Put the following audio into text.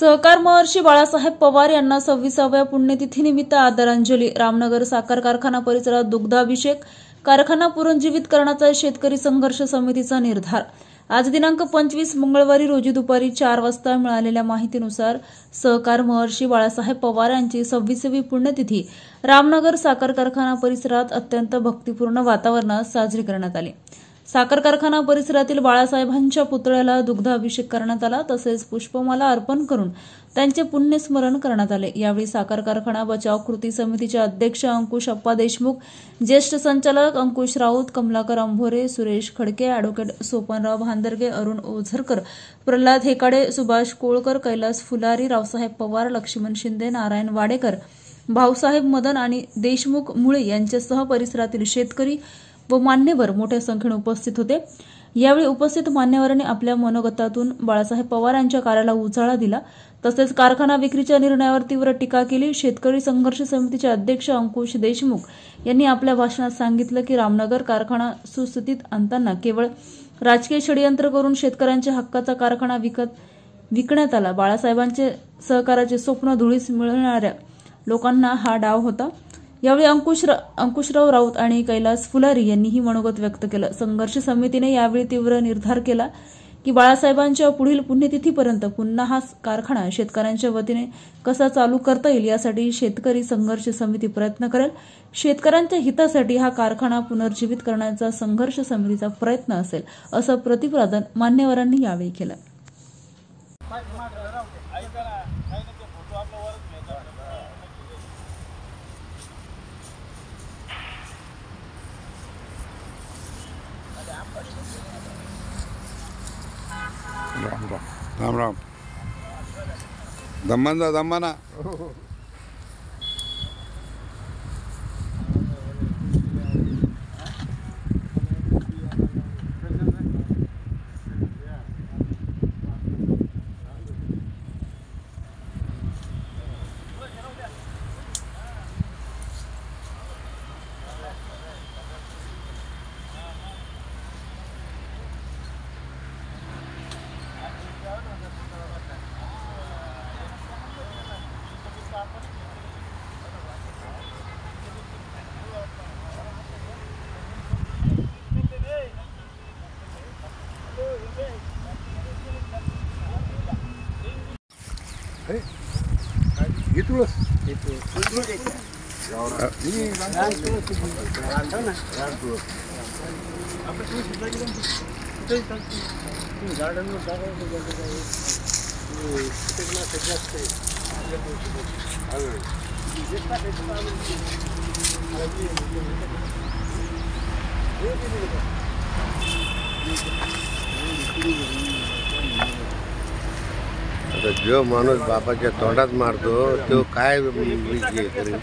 सहकार महर्षी बाळासाहेब पवार यांना 26व्या पुण्यतिथीनिमित्त आदरांजली। रामनगर साखर कारखाना परिसरात दुग्धाभिषेक कारखाना पुनरुज्जीवित करण्याचा शेतकरी संघर्ष समितीचा निर्धार। आज दिनांक 25 मंगळवारी रोजी दुपारी 4 वाजता मिळालेल्या माहितीनुसार सहकार महर्षी बाळासाहेब पवार यांची 26वी पुण्यतिथी रामनगर साखर कारखाना परिसरात अत्यंत भक्तिपूर्ण वातावरणात साजरी करण्यात आली। साखर कारखाना परिसरातील बाळासाहेबांच्या पुतळ्याला दुग्धाभिषेक करण्यात आला, तसेच पुष्पमाला अर्पण करून त्यांचे पुण्यस्मरण करण्यात आले। यावेळी साखर कारखाना बचाव कृती समितीचे अध्यक्ष अंकुश अप्पा देशमुख, ज्येष्ठ संचालक अंकुश राऊत, कमलाकर अंभोरे, सुरेश खडके, ॲडव्होकेट सोपनराव भांदरगे, अरुण ओझरकर, प्रल्हाद हेकाडे, सुभाष कोळकर, कैलास फुलारी, रावसाहेब पवार, लक्ष्मण शिंदे, नारायण वाडेकर, भाऊसाहेब मदन आणि देशमुख मुळे यांच्यासह परिसरातील शेतकरी व मान्यवर मोठ्या संख्येने उपस्थित होते। यावेळी उपस्थित मान्यवरांनी आपल्या मनोगतातून बाळासाहेब पवार यांच्या कार्याला उजाळा दिला, तसेच कारखाना विक्रीच्या निर्णयावर तीव्र टीका केली। शेतकरी संघर्ष समितीचे अध्यक्ष अंकुश देशमुख यांनी आपल्या भाषणात सांगितलं की रामनगर कारखाना सुस्थितीत आणताना केवळ राजकीय षडयंत्र करून शेतकऱ्यांच्या हक्काचा कारखाना विकण्यात आला। बाळासाहेबांचे सहकाराचे स्वप्न धुळीस मिळवणाऱ्या लोकांना हा डाव होता। यावेळी अंकुशराव राऊत आणि कैलास फुलारी यांनीही मनोगत व्यक्त केलं। संघर्ष समितीने यावेळी तीव्र निर्धार केला की बाळासाहेबांच्या पुढील पुण्यतिथीपर्यंत पुन्हा हा कारखाना शेतकऱ्यांच्या वतीने कसा चालू करता येईल यासाठी शेतकरी संघर्ष समिती प्रयत्न करेल। शेतकऱ्यांच्या हितासाठी हा कारखाना पुनर्जीवित करण्याचा संघर्ष समितीचा प्रयत्न असेल, असं प्रतिपादन मान्यवरांनी यावेळी केलं। राम राम दम्माना आता जो माणूस बापाच्या तोंडात मारतो तो काय करेल?